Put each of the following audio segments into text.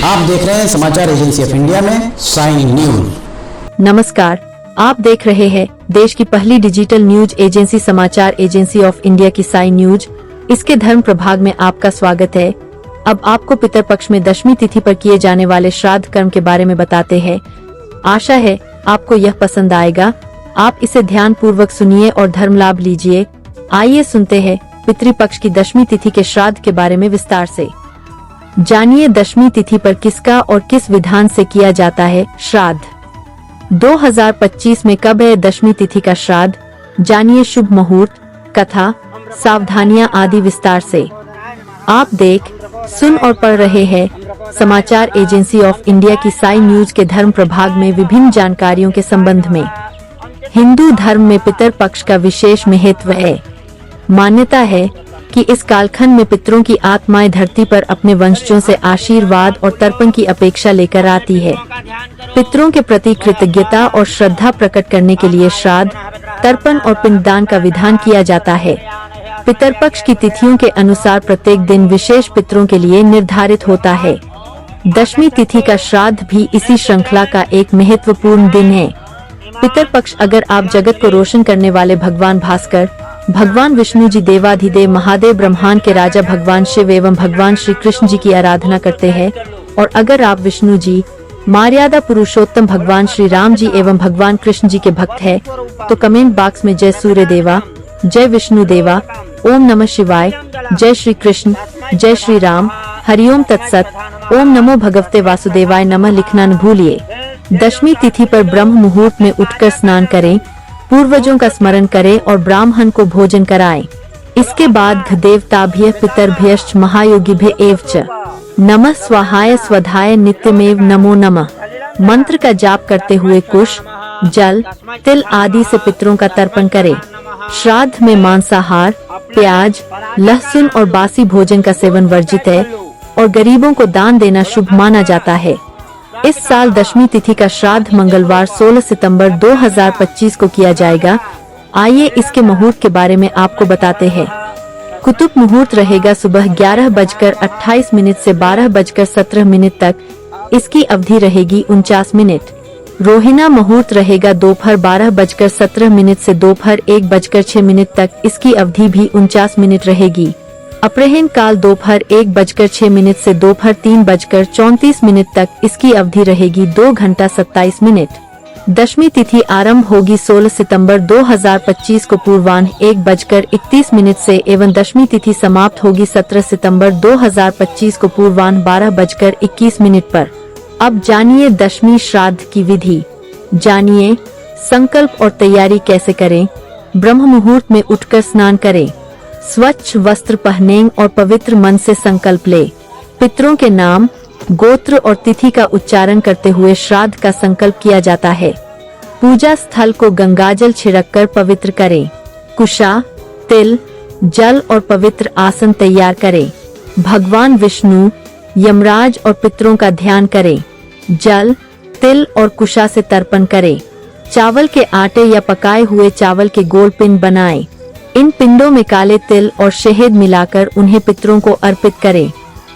आप देख रहे हैं समाचार एजेंसी ऑफ इंडिया में साइन न्यूज। नमस्कार, आप देख रहे हैं देश की पहली डिजिटल न्यूज एजेंसी समाचार एजेंसी ऑफ इंडिया की साइन न्यूज। इसके धर्म प्रभाग में आपका स्वागत है। अब आपको पितरपक्ष में दशमी तिथि पर किए जाने वाले श्राद्ध कर्म के बारे में बताते हैं। आशा है आपको यह पसंद आएगा। आप इसे ध्यान पूर्वक सुनिए और धर्म लाभ लीजिए। आइए सुनते हैं पितृपक्ष की दशमी तिथि के श्राद्ध के बारे में विस्तार से। जानिए दशमी तिथि पर किसका और किस विधान से किया जाता है श्राद्ध। 2025 में कब है दशमी तिथि का श्राद्ध, जानिए शुभ मुहूर्त, कथा, सावधानियां आदि विस्तार से। आप देख, सुन और पढ़ रहे हैं समाचार एजेंसी ऑफ इंडिया की साइन न्यूज के धर्म प्रभाग में विभिन्न जानकारियों के संबंध में। हिंदू धर्म में पितरपक्ष का विशेष महत्व है। मान्यता है कि इस कालखंड में पितरों की आत्माएं धरती पर अपने वंशजों से आशीर्वाद और तर्पण की अपेक्षा लेकर आती है। पितरों के प्रति कृतज्ञता और श्रद्धा प्रकट करने के लिए श्राद्ध, तर्पण और पिंडदान का विधान किया जाता है। पितरपक्ष की तिथियों के अनुसार प्रत्येक दिन विशेष पितरों के लिए निर्धारित होता है। दशमी तिथि का श्राद्ध भी इसी श्रृंखला का एक महत्वपूर्ण दिन है। पितरपक्ष अगर आप जगत को रोशन करने वाले भगवान भास्कर, भगवान विष्णु जी, देवाधिदेव महादेव, ब्रह्मांड के राजा भगवान शिव एवं भगवान श्री कृष्ण जी की आराधना करते हैं, और अगर आप विष्णु जी, मर्यादा पुरुषोत्तम भगवान श्री राम जी एवं भगवान कृष्ण जी के भक्त हैं, तो कमेंट बॉक्स में जय सूर्य देवा, जय विष्णु देवा, ओम नमः शिवाय, जय श्री कृष्ण, जय श्री राम, हरिओम तत्सत, ओम नमो भगवते वासुदेवाय नमः लिखना न भूलिए। दशमी तिथि पर ब्रह्म मुहूर्त में उठकर स्नान करें, पूर्वजों का स्मरण करें और ब्राह्मण को भोजन कराएं। इसके बाद देवताभ्यः पितरभ्यश्च महायोगिभ्य एव च नमः स्वाहाय स्वधाय नित्यमेव नमो नमः मंत्र का जाप करते हुए कुश, जल, तिल आदि से पितरों का तर्पण करें। श्राद्ध में मांसाहार, प्याज, लहसुन और बासी भोजन का सेवन वर्जित है और गरीबों को दान देना शुभ माना जाता है। इस साल दशमी तिथि का श्राद्ध मंगलवार 16 सितंबर 2025 को किया जाएगा। आइए इसके मुहूर्त के बारे में आपको बताते हैं। कुतुब मुहूर्त रहेगा सुबह 11:28 से 12:17 तक। इसकी अवधि रहेगी 49 मिनट। रोहिणी मुहूर्त रहेगा दोपहर 12:17 से दोपहर 1:06 तक। इसकी अवधि भी 49 मिनट रहेगी। अपराह्न काल दोपहर 1:06 से दोपहर 3:34 तक। इसकी अवधि रहेगी 2 घंटा 27 मिनट। दशमी तिथि आरंभ होगी 16 सितंबर 2025 को पूर्वाह्न 1:31 से एवं दशमी तिथि समाप्त होगी 17 सितंबर 2025 को पूर्वाह्न 12:21 पर। अब जानिए दशमी श्राद्ध की विधि। जानिए संकल्प और तैयारी कैसे करें। ब्रह्म मुहूर्त में उठकर स्नान करें, स्वच्छ वस्त्र पहनें और पवित्र मन से संकल्प ले। पितरों के नाम, गोत्र और तिथि का उच्चारण करते हुए श्राद्ध का संकल्प किया जाता है। पूजा स्थल को गंगाजल छिड़ककर पवित्र करें। कुशा, तिल, जल और पवित्र आसन तैयार करें। भगवान विष्णु, यमराज और पितरों का ध्यान करें। जल, तिल और कुशा से तर्पण करें। चावल के आटे या पकाए हुए चावल के गोल पिंड बनाएं। इन पिंडों में काले तिल और शहद मिलाकर उन्हें पितरों को अर्पित करें।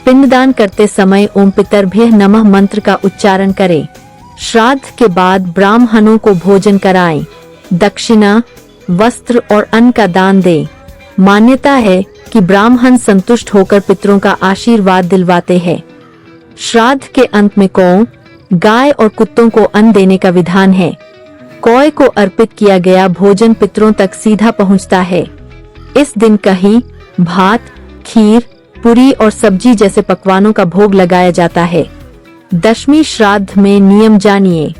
पिंडदान करते समय ओम पितरभ्यः नमः मंत्र का उच्चारण करें। श्राद्ध के बाद ब्राह्मणों को भोजन कराएं। दक्षिणा, वस्त्र और अन्न का दान दें। मान्यता है कि ब्राह्मण संतुष्ट होकर पितरों का आशीर्वाद दिलवाते हैं। श्राद्ध के अंत में गौ, गाय और कुत्तों को अन्न देने का विधान है। कौए को अर्पित किया गया भोजन पितरों तक सीधा पहुंचता है। इस दिन कही, भात, खीर, पूरी और सब्जी जैसे पकवानों का भोग लगाया जाता है। दशमी श्राद्ध में नियम जानिए।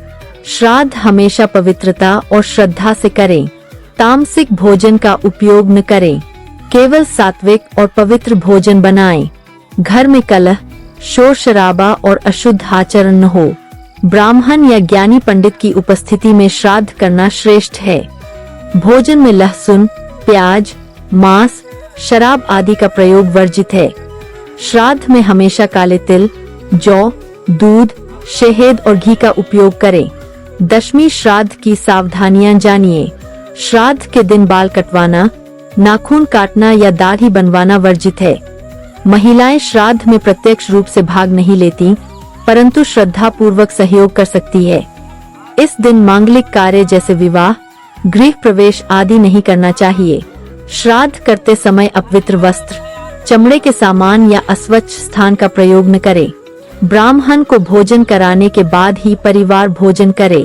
श्राद्ध हमेशा पवित्रता और श्रद्धा से करें। तामसिक भोजन का उपयोग न करें। केवल सात्विक और पवित्र भोजन बनाएं। घर में कलह, शोर शराबा और अशुद्ध आचरण न हो। ब्राह्मण या ज्ञानी पंडित की उपस्थिति में श्राद्ध करना श्रेष्ठ है। भोजन में लहसुन, प्याज, मांस, शराब आदि का प्रयोग वर्जित है। श्राद्ध में हमेशा काले तिल, जौ, दूध, शहद और घी का उपयोग करें। दशमी श्राद्ध की सावधानियां जानिए। श्राद्ध के दिन बाल कटवाना, नाखून काटना या दाढ़ी बनवाना वर्जित है। महिलाएं श्राद्ध में प्रत्यक्ष रूप से भाग नहीं लेती। परंतु श्रद्धा पूर्वक सहयोग कर सकती है। इस दिन मांगलिक कार्य जैसे विवाह, गृह प्रवेश आदि नहीं करना चाहिए। श्राद्ध करते समय अपवित्र वस्त्र, चमड़े के सामान या अस्वच्छ स्थान का प्रयोग न करें। ब्राह्मण को भोजन कराने के बाद ही परिवार भोजन करे।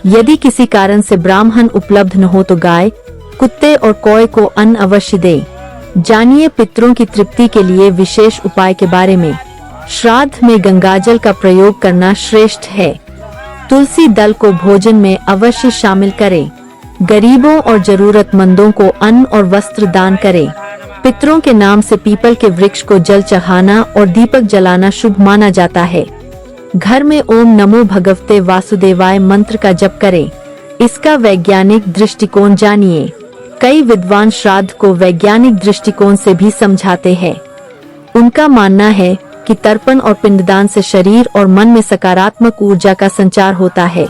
यदि किसी कारण से ब्राह्मण उपलब्ध न हो तो गाय, कुत्ते और कौए को अन्न अवश्य दें। जानिए पितरों की तृप्ति के लिए विशेष उपाय के बारे में। श्राद्ध में गंगाजल का प्रयोग करना श्रेष्ठ है। तुलसी दल को भोजन में अवश्य शामिल करें। गरीबों और जरूरतमंदों को अन्न और वस्त्र दान करें। पितरों के नाम से पीपल के वृक्ष को जल चढ़ाना और दीपक जलाना शुभ माना जाता है। घर में ओम नमो भगवते वासुदेवाय मंत्र का जप करें। इसका वैज्ञानिक दृष्टिकोण जानिए। कई विद्वान श्राद्ध को वैज्ञानिक दृष्टिकोण से भी समझाते हैं। उनका मानना है कि तर्पण और पिंडदान से शरीर और मन में सकारात्मक ऊर्जा का संचार होता है।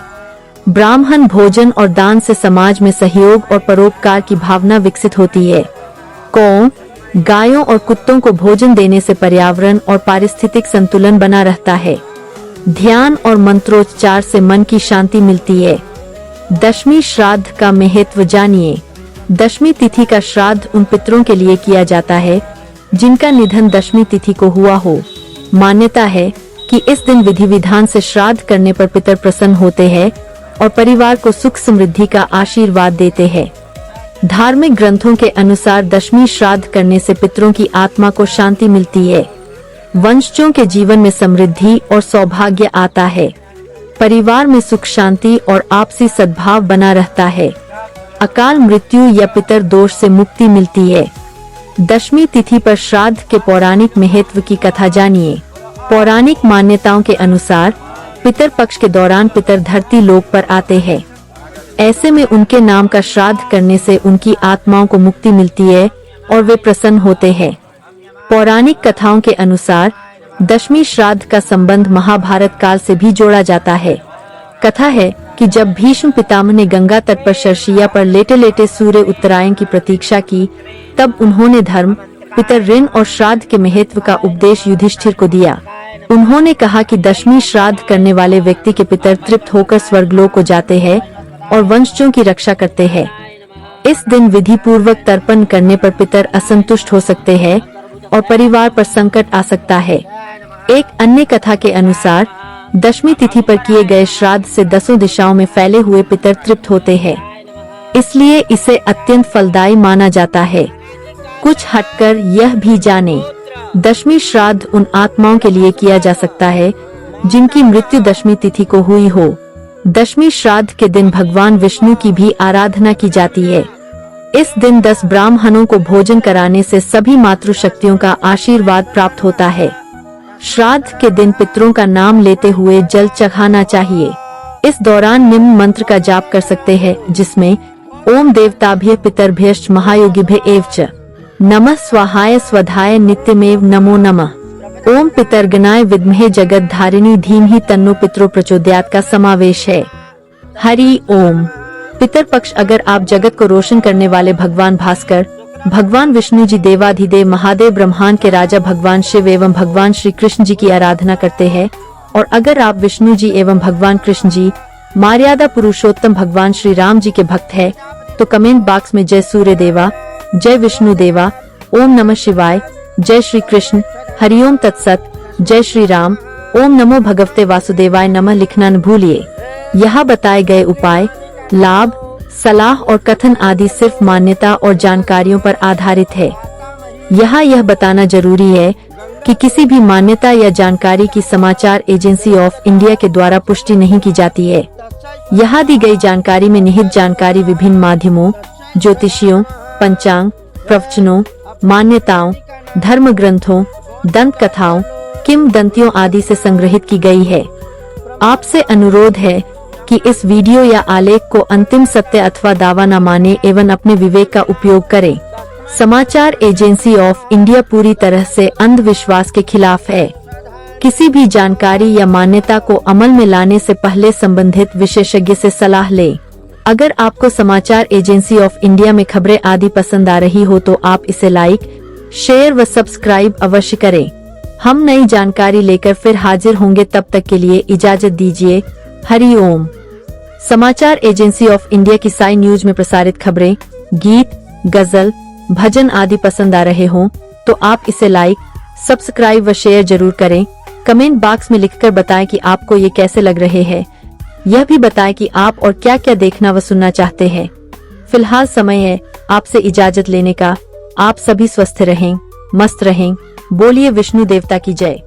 ब्राह्मण भोजन और दान से समाज में सहयोग और परोपकार की भावना विकसित होती है। कौओं, गायों और कुत्तों को भोजन देने से पर्यावरण और पारिस्थितिक संतुलन बना रहता है। ध्यान और मंत्रोच्चार से मन की शांति मिलती है। दशमी श्राद्ध का महत्व जानिए। दशमी तिथि का श्राद्ध उन पितरों के लिए किया जाता है जिनका निधन दशमी तिथि को हुआ हो। मान्यता है कि इस दिन विधि विधान से श्राद्ध करने पर पितर प्रसन्न होते हैं और परिवार को सुख समृद्धि का आशीर्वाद देते हैं। धार्मिक ग्रंथों के अनुसार दशमी श्राद्ध करने से पितरों की आत्मा को शांति मिलती है। वंशजों के जीवन में समृद्धि और सौभाग्य आता है। परिवार में सुख शांति और आपसी सद्भाव बना रहता है। अकाल मृत्यु या पितर दोष से मुक्ति मिलती है। दशमी तिथि पर श्राद्ध के पौराणिक महत्व की कथा जानिए। पौराणिक मान्यताओं के अनुसार पितर पक्ष के दौरान पितर धरती लोक पर आते हैं। ऐसे में उनके नाम का श्राद्ध करने से उनकी आत्माओं को मुक्ति मिलती है और वे प्रसन्न होते हैं। पौराणिक कथाओं के अनुसार दशमी श्राद्ध का संबंध महाभारत काल से भी जोड़ा जाता है। कथा है कि जब भीष्म पितामह ने गंगा तट पर शर्षिया पर लेटे लेटे सूर्य उत्तरायण की प्रतीक्षा की, तब उन्होंने धर्म, पितर ऋण और श्राद्ध के महत्व का उपदेश युधिष्ठिर को दिया। उन्होंने कहा कि दशमी श्राद्ध करने वाले व्यक्ति के पितर तृप्त होकर स्वर्गलोक को जाते हैं और वंशजों की रक्षा करते हैं। इस दिन विधि पूर्वक तर्पण करने पर पितर असंतुष्ट हो सकते हैं और परिवार पर संकट आ सकता है। एक अन्य कथा के अनुसार दशमी तिथि पर किए गए श्राद्ध से 10 दिशाओं में फैले हुए पितर तृप्त होते हैं, इसलिए इसे अत्यंत फलदायी माना जाता है। कुछ हटकर यह भी जाने, दशमी श्राद्ध उन आत्माओं के लिए किया जा सकता है जिनकी मृत्यु दशमी तिथि को हुई हो। दशमी श्राद्ध के दिन भगवान विष्णु की भी आराधना की जाती है। इस दिन 10 ब्राह्मणों को भोजन कराने से सभी मातृशक्तियों का आशीर्वाद प्राप्त होता है। श्राद्ध के दिन पितरों का नाम लेते हुए जल चढ़ाना चाहिए। इस दौरान निम्न मंत्र का जाप कर सकते हैं, जिसमें ओम देवताभ्य पितरभ्यश्च महायोगिभ्य एव च नमः स्वाहाय स्वधाय नित्यमेव नमो नमः। ओम पितरगणाय विद्महे जगत धारिणी धीमहि तन्नो पितरो प्रचोदयात् का समावेश है। हरि ओम। पितर पक्ष अगर आप जगत को रोशन करने वाले भगवान भास्कर, भगवान विष्णु जी, देवाधिदेव महादेव, ब्रह्मांड के राजा भगवान शिव एवं भगवान श्री कृष्ण जी की आराधना करते हैं, और अगर आप विष्णु जी एवं भगवान कृष्ण जी, मर्यादा पुरुषोत्तम भगवान श्री राम जी के भक्त हैं, तो कमेंट बॉक्स में जय सूर्य देवा, जय विष्णु देवा, ओम नमः शिवाय, जय श्री कृष्ण, हरिओम तत्सत, जय श्री राम, ओम नमो भगवते वासुदेवाय नमः लिखना न भूलिए। यहाँ बताए गए उपाय, लाभ, सलाह और कथन आदि सिर्फ मान्यता और जानकारियों पर आधारित है। यहाँ यह बताना जरूरी है कि किसी भी मान्यता या जानकारी की समाचार एजेंसी ऑफ इंडिया के द्वारा पुष्टि नहीं की जाती है। यहाँ दी गई जानकारी में निहित जानकारी विभिन्न माध्यमों, ज्योतिषियों, पंचांग, प्रवचनों, मान्यताओं, धर्म ग्रंथों, दंत कथाओं, किंवदंतियों आदि से संग्रहित की गई है। आपसे अनुरोध है कि इस वीडियो या आलेख को अंतिम सत्य अथवा दावा न माने एवं अपने विवेक का उपयोग करें। समाचार एजेंसी ऑफ इंडिया पूरी तरह से अंधविश्वास के खिलाफ है। किसी भी जानकारी या मान्यता को अमल में लाने से पहले संबंधित विशेषज्ञ से सलाह लें। अगर आपको समाचार एजेंसी ऑफ इंडिया में खबरें आदि पसंद आ रही हो तो आप इसे लाइक, शेयर व सब्सक्राइब अवश्य करें। हम नई जानकारी लेकर फिर हाजिर होंगे, तब तक के लिए इजाजत दीजिए। हरि ओम। समाचार एजेंसी ऑफ इंडिया की साई न्यूज में प्रसारित खबरें, गीत, गजल, भजन आदि पसंद आ रहे हों तो आप इसे लाइक, सब्सक्राइब व शेयर जरूर करें। कमेंट बॉक्स में लिखकर बताएं कि आपको ये कैसे लग रहे हैं। यह भी बताएं कि आप और क्या क्या देखना व सुनना चाहते हैं। फिलहाल समय है आपसे इजाजत लेने का। आप सभी स्वस्थ रहें, मस्त रहें। बोलिए विष्णु देवता की जय।